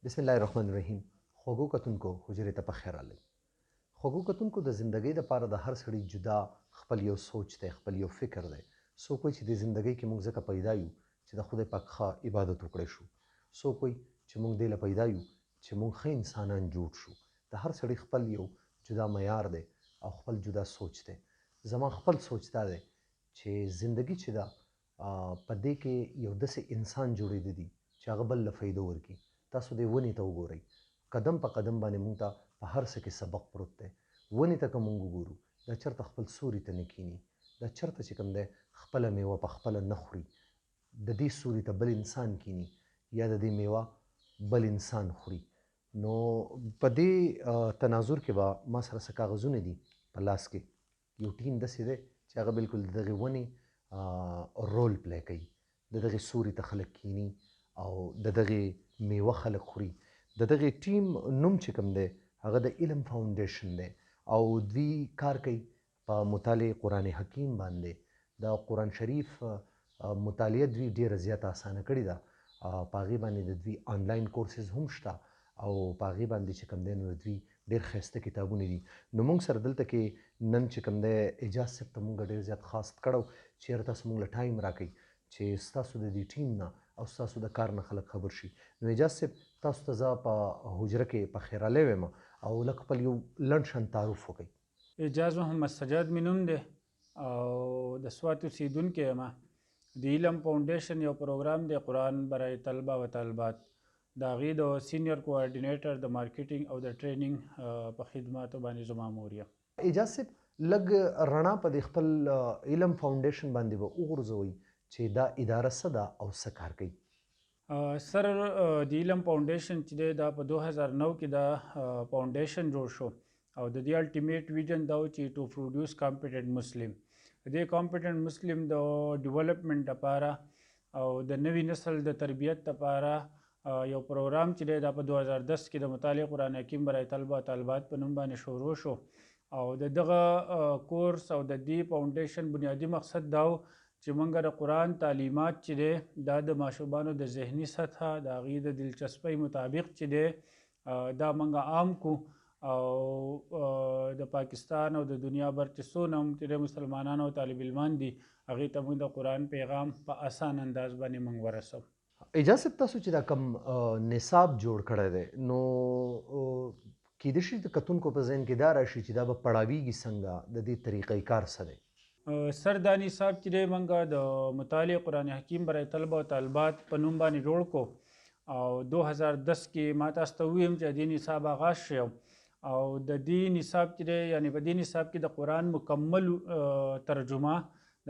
بسم الله الرحمن الرحیم. خوږو کتونکو حجرې ته په خیر راغلی. خوږو کتونکو د زندګۍ دپاره د هر سړي جدا خپل یو سوچ دی، خپل یو فکر دی. څوک وایي چې د زندګۍ کې موږ ځکه پیدا یو چې د خدای پاک ښه عبادت وکړی شو. څوک وایي چې موږ دې له پیدا یو چې موږ ښه انسانان جوړ شو. د هر سړي خپل یو جدا معیار دی او خپل جدا سوچ دی. زما خپل سوچ دا دی چې زندګي چې ده په دې کې یو داسې انسان جوړېده دي چې هغه بل له فایده ورکړي. تاسو دې ونې ته وګورئ، قدم په قدم باندې موږ ته په هر څه کې سبق پروت دی. ونې ته که موږ وګورو دا چېرته خپل سوري ته نه کیني، دا چېرته چې کوم دی خپله میوه په خپله نه خوري، د دې سوري ته بل انسان کیني یا د دې میوه بل انسان خوري. نو په دې تناظر کې به ما سره څه کاغذونه دي په لاس کې، یو ټیم داسې دی چې هغه بالکل د دغې ونې رول پلی کوي. د دغې سوري ته خلک کیني او د دغې میوه خلک خوري. د دغې ټیم نوم چې کوم دی هغه د علم فاونډیشن دی او دوی کار کوي په مطالعې قرآن حکیم باندې. د قرآن شریف مطالعه دوی ډېره زیاته اسانه کړې ده. په هغې باندې د دوی آنلاین کورسز هم شته او په هغې باندې چې کوم دی نو د دوی ډېر ښایسته کتابونه دي. نو موږ سره دلته کې نن چې کوم دی اعجاز صاحب ته موږ ډېر زیات خاص کړو چې یاره تاسو موږ له ټایم راکوئ چې ستاسو د دې ټیم نه او ستاسو د کار نه خلک خبر شي. نو اعجاز صاحب تاسو ته زه په حجره کې په خیر راغلی ویم او لږ خپل یو لنډ شان تعارف وکړئ. اعجاز محمد سجاد مې نوم دی او د سوات اوسېدونکی یم. د علم فاونډیشن یو پروګرام دی قرآن برای طلبه و طالبات، د هغې د سینیر کوارډینیټر د مارکیټینګ او د ټریننګ په خدماتو باندې زما مور یم. اعجاز صاحب لږ رڼا په دې خپل علم فاونډیشن باندې به وغورځوئ چې دا اداره څه ده او څه کار کوي. سر د علم فاونډیشن چې دی دا په 2009 کې دا فاونډیشن جوړ شو او د دې الټیمیټ ویژن دا و چې ټو پروډیوس کامپیټنټ مسلم. د دې کامپیټنټ مسلم د ډیولپمنټ لپاره او د نوي نسل د تربیت لپاره یو پروګرام چې دی دا په 2010 کې د مطالعې قرآن حکیم برای طلبه و طالبات په نوم باندې شروع شو او د دغه کورس او د دې فاونډیشن بنیادي مقصد دا و چې موږ د قرآن تعلیمات چې دی دا د ماشومانو د ذهني سطحه د هغې د دلچسپۍ مطابق چې دی دا موږ عام کو او د پاکستان او د دنیا بر چې څونه هم چې مسلمانان او طالب علمان دي هغې ته موږ د قرآن پیغام په اسان انداز باندې موږ ورسو. اعجاز صاحب تاسو چې دا کوم نصاب جوړ کړی دی نو کیدای شي د کتونکو په ذهن کې دا راشي چې دا به پړاویږي څنګه، د دې طریقې کار څه دی؟ سر دا نصاب چې دی موږ د مطالعې قرآن حکیم برای طلبه و طالبات په نوم باندې جوړ کو او 2010 کې ما تاسو ته وویم چې دې نصاب آغاز شو او د دې نصاب چې دی یعنې په دې نصاب کې د قرآن مکمل ترجمه،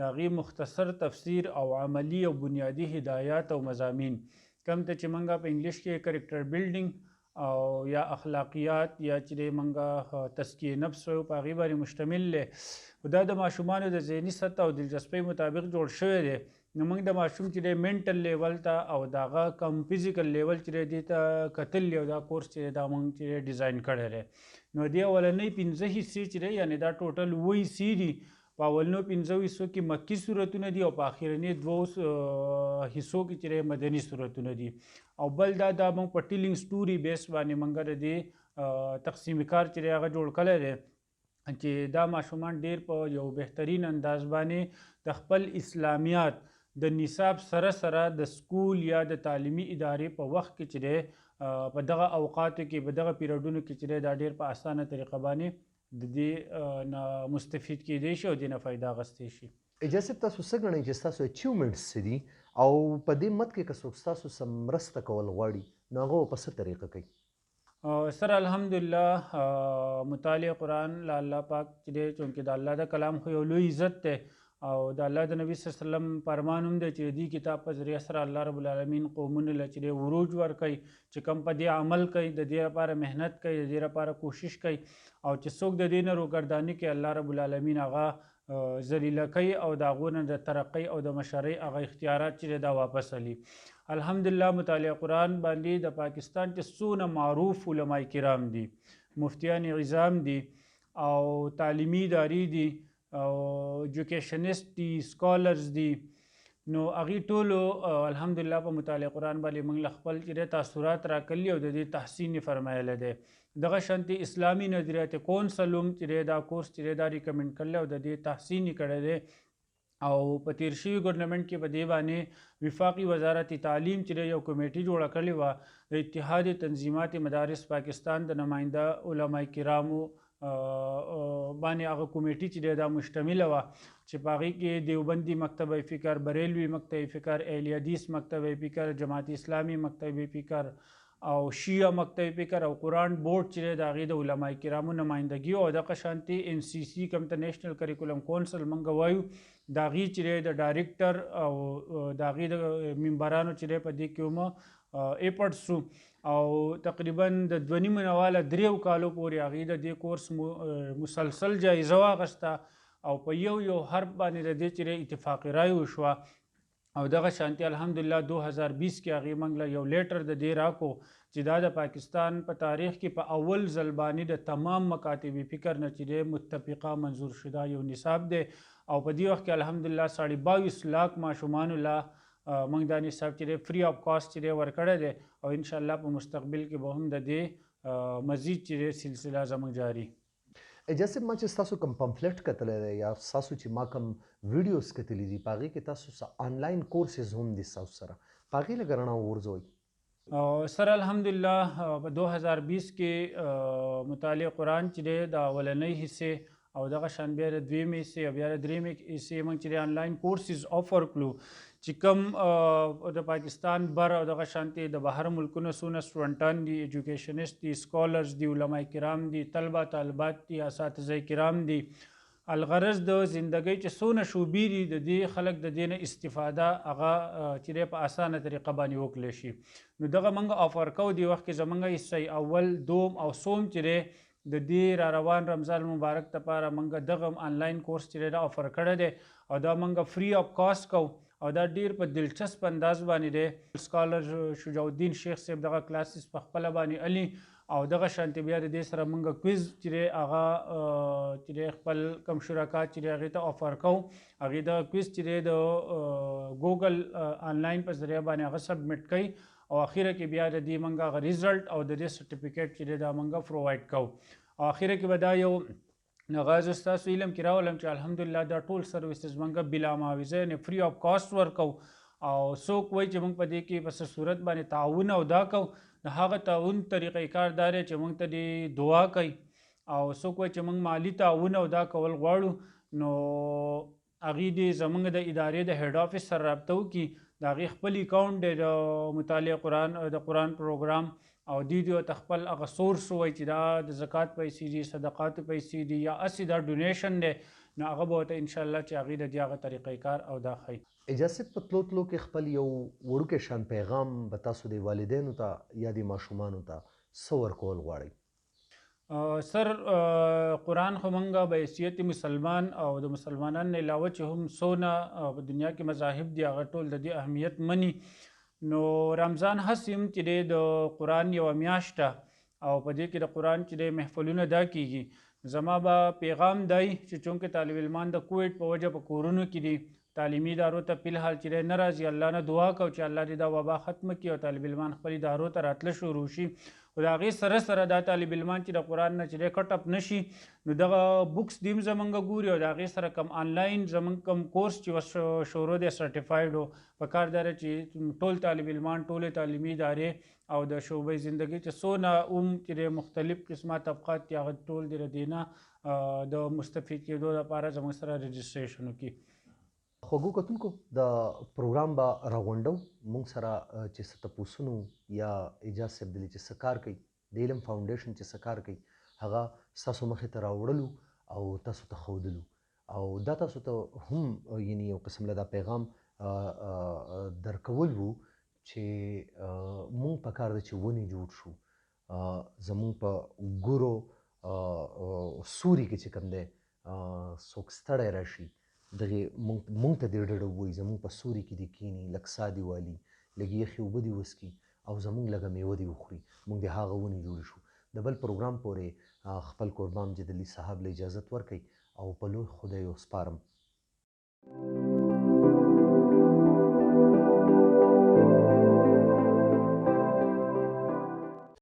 د هغې مختصر تفسیر او عملی او بنیادی هدایات او مضامین کوم ته چې موږ په انګلیش کې کرکټر بیلډینګ او یا اخلاقیات یا چې موږ تزکیه نفس په هغې باندې مشتمل دی. دا د ماشومانو د ذهني سطح او دلچسپۍ مطابق جوړ شوی دی. نو موږ د ماشوم چې دی منټل لیول ته او د هغه کم فزیکل لیول چې دی دې ته کتل او دا کورس چې دا موږ چې ډیزاین کړی دی. نو دې اولنۍ 15 حصې چې دی یعنې دا ټوټل 7 حصې دي. په اولنو 15 حصو کې مکي صورتونه دي او په اخرني 2 حصو کې چې مدني صورتونه دي او بل دا موږ په ټیلینګ سټوري بیس باندې موږ د دې تقسیم کار چې دی هغه جوړ کړی دی چې دا ماشومان ډیر په یو بهترین انداز باندې د خپل اسلامیات د نصاب سره سره د سکول یا د تعلیمي ادارې په وخت کې چې دی په دغه اوقاتو کې په دغه پیریډونو کې چې دی دا ډیر په اسانه طریقه باندې د دې نه مستفید کیدی شي او دې نه فایده اخیستی شي. اعجاز صاحب تاسو څه ګڼئ چې ستاسو اچیومنټس څه دي او په دې مد کې که څوک ستاسو څه مرسته کول غواړي نو هغه په څه طریقه کوي؟ سر الحمدلله مطالعه قرآن له الله پاک چې دی چونکې د الله د کلام خو یو لوی عزت دی او د الله د نبي صلی الله علیه وسلم فرمان هم دی چې دې کتاب په ذریعه سره الله رب العالمین قومونو له چې دی وروج ورکوي چې کوم په دې عمل کوي د دې لپاره محنت کوي د دې لپاره کوشش کوي او چې څوک د دې نه روګرداني کوي الله رب العالمین هغه ذلیله کوي او د هغو نه د ترقۍ او د مشرۍ هغه اختیارات چې دا واپس علي. الحمدلله مطالعه قرآن باندې د پاکستان چې څونه معروف علماء کرام دي، مفتیان عظام دي او تعلیمي ادارې دي او ایجوکیشنسټ دي، سکالرز دي، نو هغې ټولو الحمدلله په مطالعه قرآن باندې موږ له خپل چې دی تاثرات راکړي او د دې تحسین یې فرمایلی دی. دغه شانتې اسلامي نظریات کونسل هم چې دی دا کورس چې دی دا ریکمنډ کړلی او د دې تحسین یې کړی دی. او په تیر شوي ګورنمنټ کې په دې باندې وفاقي وزارت تعلیم چې دی یو کمیټي جوړه کړې وه د اتحاد تنظیمات مدارس پاکستان د نماینده علماء کرامو باندې هغه کمیټي چې دی دا مشتمله وه چې په هغې کې دیوبندي مکتب فکر، بریلوي مکتب فکر، اهل حدیث مکتب فکر، جماعت اسلامی مکتب فکر او شیعه مکتب فکر او قرآن بورډ چې دی د هغې د علماء کرامو نمایندګي او دغه شانتې NCC کوم ته نیشنل کریکولم کونسل موږ وایو د هغې چې دی د ډایرکټر او د هغې د ممبرانو چې دی په دې کې هم اپټ سو او تقریبا د 2.5 واله 3 کالو پورې هغې د دې کورس مسلسل جایزه واخیسته او په یو حرف باندې د دې چې دی اتفاقي رای وشوه او دغه شانتي الحمدلله 2020 کې هغې موږ له یو لیټر د دې راکو چې دا د پاکستان په تاریخ کې په اول ځل باندې د تمام مکاتب فکر نه چې دی متفقه منظور شده یو نصاب دی او په دې وخت کې الحمدلله 22 لاک ماشومانو له موږ دا نصاب چې دی فری آف کاسټ چې دی ورکړی دی او انشاءالله په مستقبل کې به هم د دې مزید چې دی سلسله زموږ جاري. اجازه ما چې تاسو کوم پمفلټ کتلی دی یا تاسو چې ما کوم ویډیوز کتلی دي په هغې کې تاسو څه آنلاین کورسز هم دي ستاسو سره په هغې لږ رڼا وغورځوئ. سره الحمدلله په 2020 کې مطالعه قرآن چې دی د اولنۍ حصې او دغه شان بیا د دویمې حصې او بیا د درېیمې حصې موږ چې دی آنلاین کورسز آفر کړو چې کوم د پاکستان بر او دغه شانتې د بهر ملکونو څونه سټوډنټان دي، ایجوکیشنسټ دي، سکالرز دي، علماء کرام دي، طلبه طالبات دي، اساتذه کرام دي، الغرض د زندګۍ چې څونه شعبې دي د دې خلک د دې نه استفاده هغه چې دی په اسانه طریقه باندې وکړلی شي. نو دغه موږ آفر کوو دې وخت کې زموږ حصې اول، دوم او څوم چې دی د دې را روان رمضان مبارک دپاره موږ دغه آنلاین کورس چې دی دا آفر کړی دی او دا موږ فری آف کاسټ کوو او دا ډیر په دلچسپ انداز باندې دی. سکالر شجاع الدین شیخ صاحب دغه کلاسز په خپله باندې علي او دغه شانتې بیا د دې سره موږ کویز چې دی هغه چې دی خپل کوم شرکات چې دی هغې ته آفر کوو هغې دغه کویز چې دی د ګوګل آنلاین په ذریعه باندې هغه سبمیټ کوي او اخره کې بیا د دې موږ هغه ریزلټ او د دې سرټیفیکیټ چې دی دا موږ پرووایډ کوو او اخره کې به دا یو نغاز ستاسو علم کې راولم چې الحمدلله دا ټول سروسز موږ بلا معاوضه یعنې فری آف کاسټ ورکوو او څوک وایي چې موږ په دې کې په څه صورت باندې تعاون او دا کوو د هغه تعاون طریقې کار دا دی چې موږ ته دې دعا کوي او څوک وایي چې موږ مالی تعاون او دا کول غواړو نو هغې دې زموږ د ادارې د هیډ آفس سره رابطه وکړي د هغې خپل اکاونټ دی د مطالعه قرآن د قرآن پروګرام او دې ته خپل هغه سورس وایي چې دا د زکات پیسې دي، صدقاتو پیسې دي یا هسې دا ډونیشن دی نو هغه به ورته انشاءالله چې هغې د دې هغه طریقې کار او دا ښایي. اجازه په تلو تلو کې خپل یو وړوکی شان پیغام به تاسو د والدینو ته یا د ماشومانو ته څه ورکول غواړئ؟ سر قرآن خو موږ به حیثیت مسلمان او د مسلمانانو نه علاوه چې هم څونه په دنیا کې مذاهب دي هغه ټول د دې اهمیت مني. نو رمضان هسې هم چې دی د قرآن یوه میاشته او په دې کې د قرآن چې دی محفلونه دا کیږي. زما به پیغام دی چې چونکې طالب علمان د کوویډ په وجه په کورونو کې دي تعلیمي ادارو ته فی الحال چې دی نه راځي الله نه دعا کوو چې الله دې دا وبا ختمه کړي او طالب علمان خپل ادارو ته راتله شروع شي خو د هغې سره سره دا طالب علمان چې د قرآن نه چې دی کټ اپ نشي نو دغه بکس دې هم زموږ ګوري او د هغې سره کم آنلاین زموږ کم کورس چې شروع دی سرټیفایډ و په کار دا چې ټول طالب علمان ټولې تعلیمي ادارې او د شعبې زندګۍ چې څونه چې دی مختلف قسمه طبقات دي هغه ټول د دې نه د مستفید کېدو لپاره زموږ سره رجسټریشن وکړي. خوږو کتونکو د پروګرام به راغونډو موږ سره چې څه تپوسونو یا اجاز صاحب دلې چې څه کار کوي د علم فاونډیشن چې څه کار کوي هغه ستاسو مخې ته راوړلو او تاسو ته ښودلو او دا تاسو ته هم یعنې یو قسم له دا پیغام درکول وو چې موږ په کار ده چې ونې جوړ شو زموږ په ګورو سوري کې چې کوم دی څوک ستړی راشي دغې مونږ ته دې ډډه ووایي زموږ په سوري کې دې کښېني لږ ساه دې والي لږ یخې اوبه دې وڅکي او زموږ لږه میوه دې وخوري مونږ د هغه ونې جوړې شو. د بل پروګرام پورې خپل قربان جدلي صاحب له اجازت ورکوي او په لوی خدای وسپارم.